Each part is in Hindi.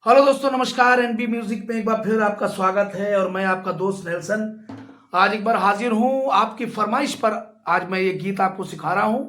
हेलो दोस्तों, नमस्कार। एनबी म्यूजिक में एक बार फिर आपका स्वागत है और मैं आपका दोस्त नेल्सन आज एक बार हाजिर हूं आपकी फरमाइश पर। आज मैं ये गीत आपको सिखा रहा हूं।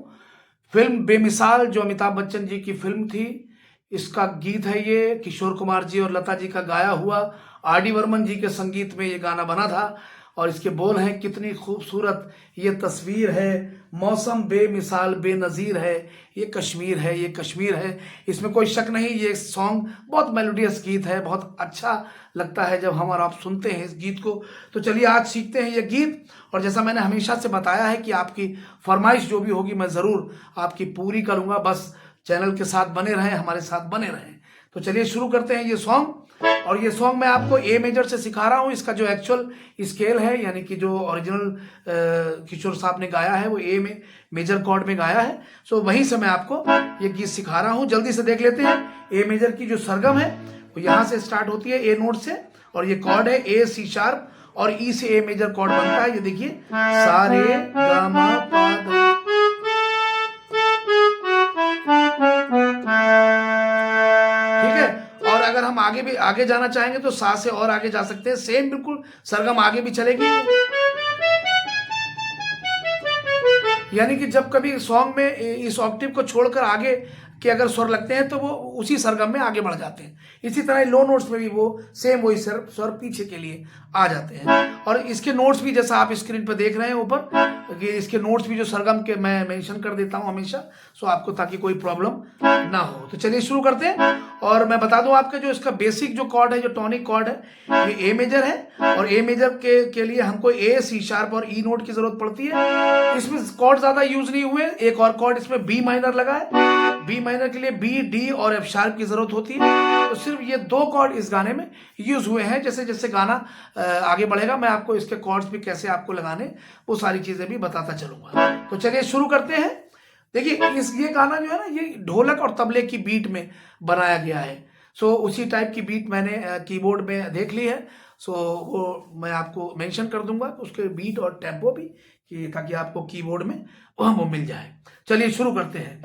फिल्म बेमिसाल जो अमिताभ बच्चन जी की फिल्म थी, इसका गीत है ये। किशोर कुमार जी और लता जी का गाया हुआ, आर डी बर्मन जी के संगीत में ये गाना बना था। और इसके बोल हैं, कितनी खूबसूरत ये तस्वीर है, मौसम बेमिसाल बेनज़ीर है, ये कश्मीर है, ये कश्मीर है। इसमें कोई शक नहीं, ये सॉन्ग बहुत मेलोडियस गीत है, बहुत अच्छा लगता है जब हम और आप सुनते हैं इस गीत को। तो चलिए आज सीखते हैं ये गीत। और जैसा मैंने हमेशा से बताया है कि आपकी फरमाइश जो भी होगी मैं ज़रूर आपकी पूरी करूँगा। बस चैनल के साथ बने रहें, हमारे साथ बने रहें। तो चलिए शुरू करते हैं ये सॉन्ग। और ये सॉन्ग मैं आपको ए मेजर से सिखा रहा हूँ। इसका जो एक्चुअल स्केल है, यानी कि जो ओरिजिनल किशोर साहब ने गाया है, वो ए में मेजर कॉर्ड में गाया है। सो वहीं से मैं आपको ये गीत सिखा रहा हूँ। जल्दी से देख लेते हैं। ए मेजर की जो सरगम है वो यहाँ से स्टार्ट होती है, ए नोट से, और ये कॉर्ड है ए सी शार्प, और ई से ए मेजर कॉर्ड बनता है। ये देखिए, सा रे गा मा पा धा। ठीक है। और अगर हम आगे जाना चाहेंगे तो सा से और आगे जा सकते हैं। सेम बिल्कुल सरगम आगे भी चलेगी। यानी कि जब कभी सॉन्ग में इस ऑक्टेव को छोड़कर आगे के अगर स्वर लगते हैं तो वो उसी सरगम में आगे बढ़ जाते हैं। इसी तरह लो नोट्स में भी वो सेम वही स्वर पीछे के लिए आ जाते हैं। और इसके नोट्स भी जैसा आप स्क्रीन पर देख रहे हैं ऊपर, कि इसके नोट्स भी जो सरगम के मैं मेंशन कर देता हूं हमेशा, सो आपको, ताकि कोई प्रॉब्लम ना हो। तो चलिए शुरू करते हैं। और मैं बता दूं आपका जो इसका बेसिक जो कॉर्ड है, जो टॉनिक कॉर्ड है, ये ए मेजर है। और ए मेजर के लिए हमको ए सी शार्प और ई नोट की जरूरत पड़ती है। इसमें कॉर्ड ज्यादा यूज नहीं हुए। एक और कॉर्ड इसमें बी माइनर लगा है। बी माइनर के लिए बी, डी और एफ शार्प की जरूरत होती है। तो सिर्फ ये दो कॉर्ड इस गाने में यूज हुए हैं। जैसे जैसे गाना आगे बढ़ेगा मैं आपको इसके कॉर्ड्स भी कैसे आपको लगाने, वो सारी चीजें भी बताता चलूंगा। तो चलिए शुरू करते हैं। देखिए, ये गाना जो है ना, ये ढोलक और तबले की बीट में बनाया गया है। सो उसी टाइप की बीट मैंने कीबोर्ड में देख ली है। सो वो मैं आपको मेंशन कर दूंगा, उसके बीट और टेम्पो भी, कि ताकि आपको कीबोर्ड में वो मिल जाए। चलिए शुरू करते हैं।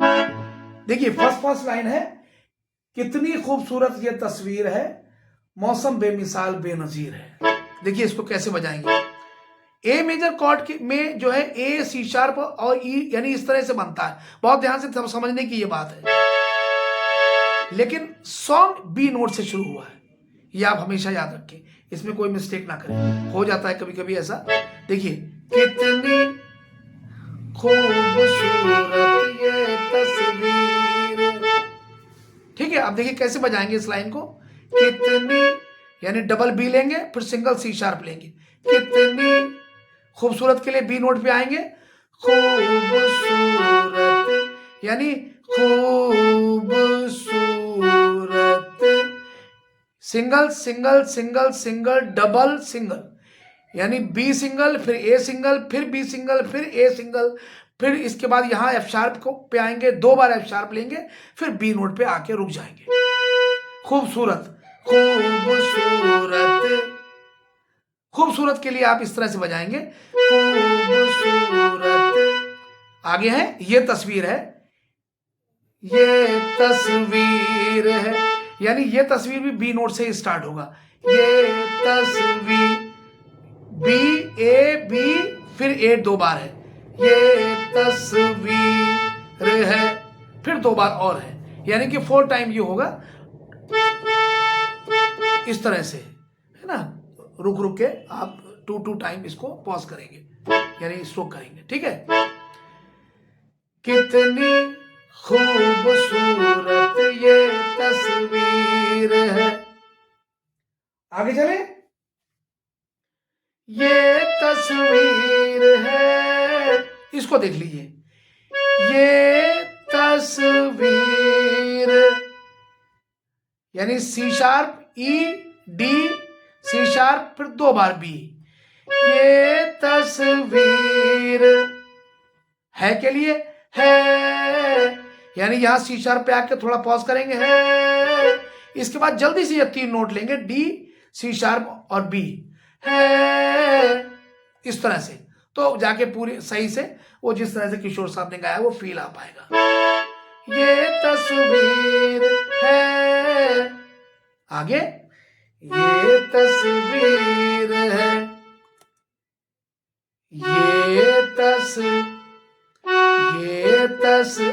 देखिए, फर्स्ट लाइन है, कितनी खूबसूरत ये तस्वीर है, मौसम बेमिसाल बेनजीर है। देखिए इसको कैसे बजाएंगे। ए मेजर कॉर्ड में जो है ए सी शार्प और ई, यानी इस तरह से बनता है। बहुत ध्यान से समझने की ये बात है। लेकिन सॉन्ग बी नोट से शुरू हुआ है, ये आप हमेशा याद रखें, इसमें कोई मिस्टेक ना करें। हो जाता है कभी कभी ऐसा। देखिए, कितनी खूबसूरत ये तस्वीर। ठीक है, अब देखिए कैसे बजाएंगे इस लाइन को। कितनी, यानी डबल बी लेंगे, फिर सिंगल सी शार्प लेंगे। कितनी खूबसूरत के लिए बी नोट पे आएंगे, खूबसूरत, यानी खूबसूरत, single single single single double single, यानी बी सिंगल, फिर ए सिंगल, फिर बी सिंगल, फिर ए सिंगल, फिर इसके बाद यहां एफ शार्प को पे आएंगे, दो बार एफ शार्प लेंगे, फिर बी नोट पे आके रुक जाएंगे। खूबसूरत, खूबसूरत, खूबसूरत के लिए आप इस तरह से बजाएंगे, खूबसूरत। आगे है, ये तस्वीर है, ये तस्वीर है, यानी ये तस्वीर भी बी नोट से ही स्टार्ट होगा। ये तस्वीर, बी ए बी, फिर ए दो बार है, ये तस्वीर है, फिर दो बार और है, यानी कि 4 टाइम ये होगा इस तरह से, है ना। रुक रुक के आप 2 टाइम इसको पॉज करेंगे, यानी स्ट्रोक करेंगे। ठीक है। कितनी खूबसूरत ये तस्वीर है। आगे चले, ये तस्वीर है, इसको देख लीजिए, ये तस्वीर, यानी C sharp E D, C sharp, फिर दो बार बी। ये तस्वीर है के लिए है, यानी यहां सी शार्प पे आके थोड़ा पॉज करेंगे, है। इसके बाद जल्दी से ये 3 नोट लेंगे, डी, सी शार्प और बी, है, इस तरह से। तो जाके पूरी सही से वो जिस तरह से किशोर साहब ने गाया वो फील आ पाएगा। ये तस्वीर है। आगे ये तस्वीर है,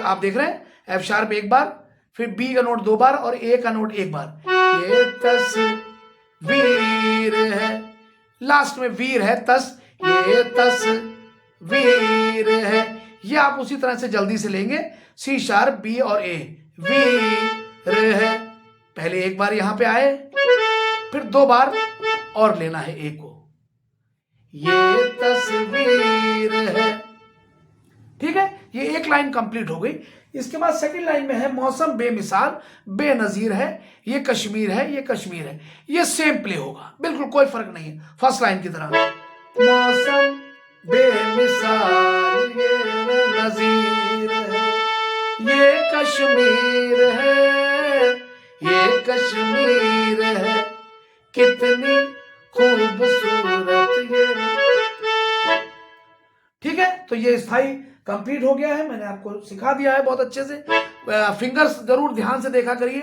आप देख रहे हैं एफ शार्प एक बार, फिर बी का नोट 2 बार और ए का नोट 1 बार। ये तस्वीर है, लास्ट में वीर है तस, ये तस्वीर है। ये आप उसी तरह से जल्दी से लेंगे, सी शार्प बी और ए, वीर है। पहले एक बार यहां पे आए, फिर 2 बार और लेना है ए को, ये तस्वीर है। ठीक है, ये एक लाइन कंप्लीट हो गई। इसके बाद सेकंड लाइन में है मौसम बेमिसाल बेनजीर है, ये कश्मीर है, ये कश्मीर है। ये सेम प्ले होगा, बिल्कुल कोई फर्क नहीं है फर्स्ट लाइन की तरह। मौसम बेमिसाल ये नजीर है, ये कश्मीर है, ये कश्मीर है, कितनी खूबसूरत ये। ठीक है, तो ये स्थाई कंप्लीट हो गया है, मैंने आपको सिखा दिया है बहुत अच्छे से। फिंगर्स जरूर ध्यान से देखा करिए,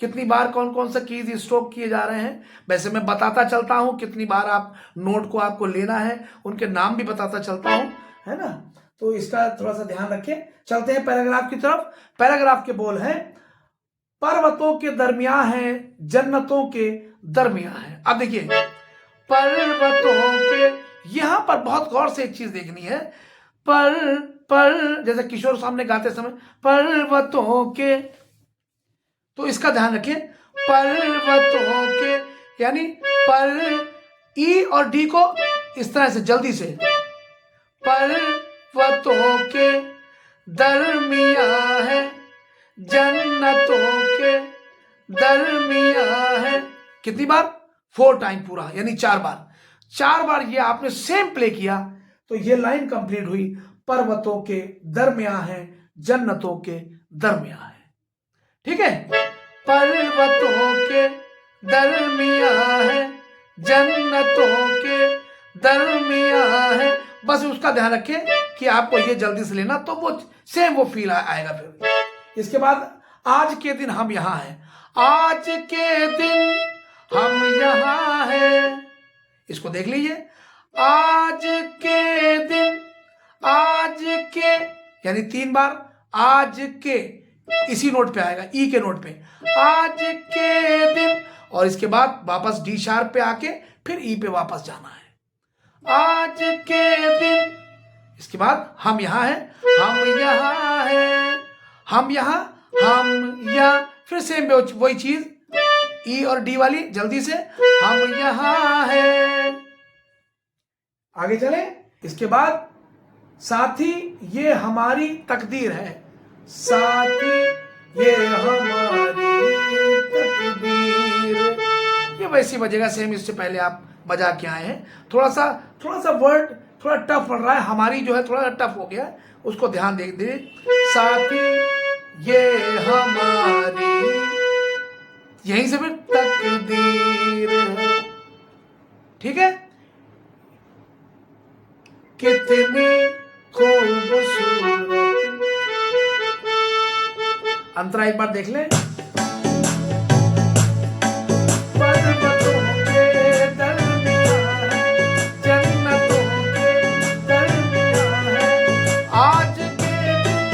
कितनी बार कौन कौन सा कीज स्ट्रोक किए जा रहे हैं। वैसे मैं बताता चलता हूं कितनी बार आप नोट को आपको लेना है, उनके नाम भी बताता चलता हूं, है ना। तो इसका थोड़ा सा ध्यान रखें। चलते हैं पैराग्राफ की तरफ। पैराग्राफ के बोल हैं, पर्वतों के दरमियान है, जन्नतों के दरमियान है। अब देखिए पर्वतों के, यहां पर बहुत गौर से एक चीज देखनी है। पर जैसे किशोर सामने गाते समय पर्वतों के, तो इसका ध्यान रखें, पर्वतों के यानी पर, ई और डी को इस तरह से जल्दी से, पर्वतों के दरमियान है, जन्नतों के दरमियान है। कितनी बार? 4 टाइम पूरा, यानी 4 बार। 4 बार ये आपने सेम प्ले किया तो ये लाइन कंप्लीट हुई, पर्वतों के दरमियान है, जन्नतों के दरमियान है। ठीक है, पर्वतों के दरमियान है, जन्नतों के दरमियान है। बस उसका ध्यान रखें कि आपको ये जल्दी से लेना, तो वो सेम वो फील आएगा फिर। इसके बाद आज के दिन हम यहां हैं, आज के दिन हम यहां हैं। इसको देख लीजिए, आज के दिन, आज के यानी 3 बार, आज के इसी नोट पे आएगा, ई के नोट पे, आज के दिन, और इसके बाद वापस डी शार्प पे आके फिर ई पे वापस जाना है, आज के दिन। इसके बाद हम यहां हैं, हम यहां हैं, हम यहां, हम यहां, फिर सेम वही चीज, ई और डी वाली जल्दी से, हम यहां हैं। आगे चले। इसके बाद साथी ये हमारी तकदीर है, साथी ये हमारी तकदीर। ये वैसे ही बजेगा सेम, इससे पहले आप बजा के आए हैं। थोड़ा सा वर्ड थोड़ा टफ पड़ रहा है, हमारी जो है थोड़ा टफ हो गया, उसको ध्यान दे दीजिए। साथी ये हमारी, यहीं से फिर तकदीर है। ठीक है, कितनी खूबसूरत। अंतरा एक बार देख लें। पर्वतों के दरमियान है, जन्नतों के दरमियान है, आज के दिन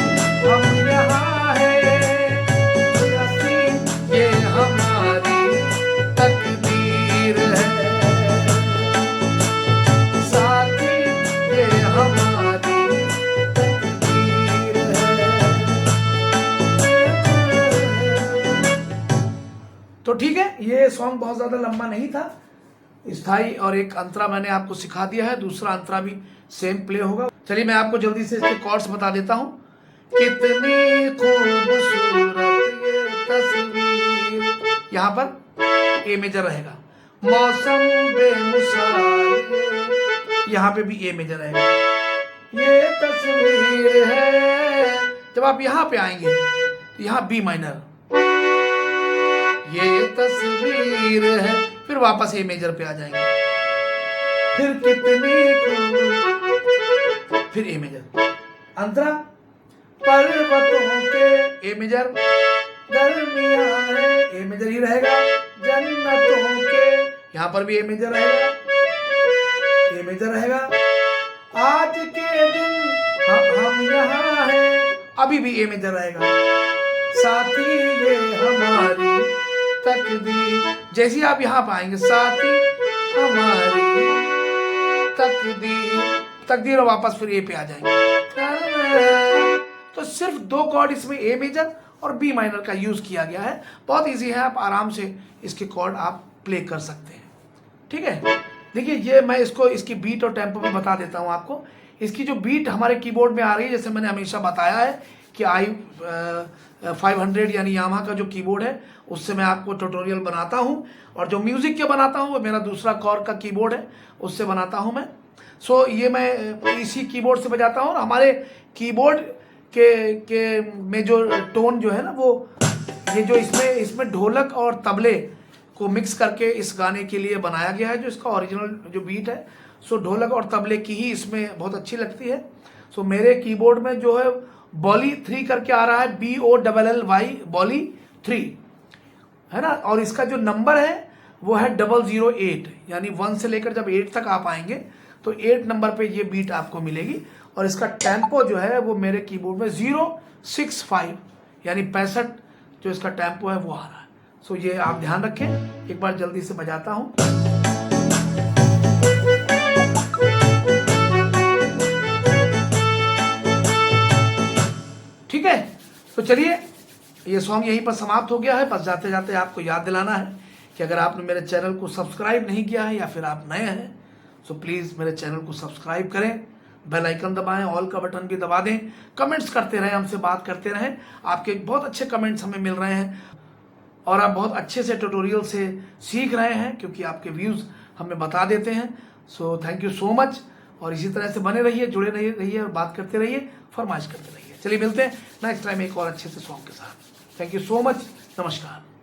हम यहाँ हैं, ये हमारी तकदीर है, साथी ये हमारी तकदीर है। तो ठीक है, ये सॉन्ग बहुत ज्यादा लंबा नहीं था। स्थाई और एक अंतरा मैंने आपको सिखा दिया है, दूसरा अंतरा भी सेम प्ले होगा। चलिए मैं आपको जल्दी से इसके कॉर्ड्स बता देता हूं। कितनी खूबसूरत ये तस्वीर, यहां पर ए मेजर रहेगा। मौसम बेमिसाल, यहां पे भी ए मेजर रहेगा। ये तस्वीर है, जब आप यहां पे आएंगे तो यहां बी माइनर, ये तस्वीर है, फिर वापस ए मेजर पे आ जाएंगे, फिर कितनी, फिर ए मेजर। अंतरा पर्वतों के ए मेजर दरमियान है, ए मेजर ही रहेगा, जन्नतों के, यहाँ पर भी ए मेजर रहेगा, ए मेजर रहेगा। आज के दिन हम यहाँ हैं, अभी भी ए मेजर रहेगा। साथी ये हमारी तकदीर, जैसे आप यहाँ पाएंगे साथी हमारी तकदीर, तकदीर और वापस फिर ए पे आ जाएंगे। तो सिर्फ 2 कॉर्ड इसमें ए मेजर और बी माइनर का यूज किया गया है। बहुत इजी है, आप आराम से इसके कॉर्ड आप प्ले कर सकते हैं। ठीक है, देखिए ये मैं इसको इसकी बीट और टेम्पो भी बता देता हूँ आपको। इसकी जो बीट हमारे कीबोर्ड में आ रही है, जैसे मैंने हमेशा बताया है कि i500 यानी यामाहा का जो कीबोर्ड है उससे मैं आपको ट्यूटोरियल बनाता हूँ, और जो म्यूजिक के बनाता हूँ वो मेरा दूसरा कॉर्ड का कीबोर्ड है, उससे बनाता हूँ मैं। सो ये मैं इसी कीबोर्ड से बजाता हूँ। और हमारे कीबोर्ड के में जो टोन जो है ना, वो ये जो इसमें ढोलक और तबले को मिक्स करके इस गाने के लिए बनाया गया है, जो इसका ओरिजिनल जो बीट है। सो ढोलक और तबले की ही इसमें बहुत अच्छी लगती है। सो मेरे कीबोर्ड में जो है बॉली 3 करके आ रहा है, BOLLY बॉली 3 है ना, और इसका जो नंबर है वो है 008, यानी 1 से लेकर जब 8 तक आप आएंगे तो 8 नंबर पे ये बीट आपको मिलेगी। और इसका टेम्पो जो है वो मेरे कीबोर्ड में 065 यानी 65 जो इसका टेम्पो है वो आ रहा है। सो ये आप ध्यान रखें, एक बार जल्दी से बजाता हूं। ठीक है, तो चलिए ये सॉन्ग यहीं पर समाप्त हो गया है। बस जाते जाते आपको याद दिलाना है कि अगर आपने मेरे चैनल को सब्सक्राइब नहीं किया है या फिर आप नए हैं, सो प्लीज़ मेरे चैनल को सब्सक्राइब करें, बेल आइकन दबाएं, ऑल का बटन भी दबा दें, कमेंट्स करते रहें, हमसे बात करते रहें। आपके बहुत अच्छे कमेंट्स हमें मिल रहे हैं और आप बहुत अच्छे से ट्यूटोरियल से सीख रहे हैं, क्योंकि आपके व्यूज़ हमें बता देते हैं। So thank you so much, और इसी तरह से बने रहिए, जुड़े रहिए और बात करते रहिए, फरमाइश करते रहिए। चलिए मिलते हैं नेक्स्ट टाइम एक और अच्छे से सॉन्ग के साथ। थैंक यू सो मच, नमस्कार।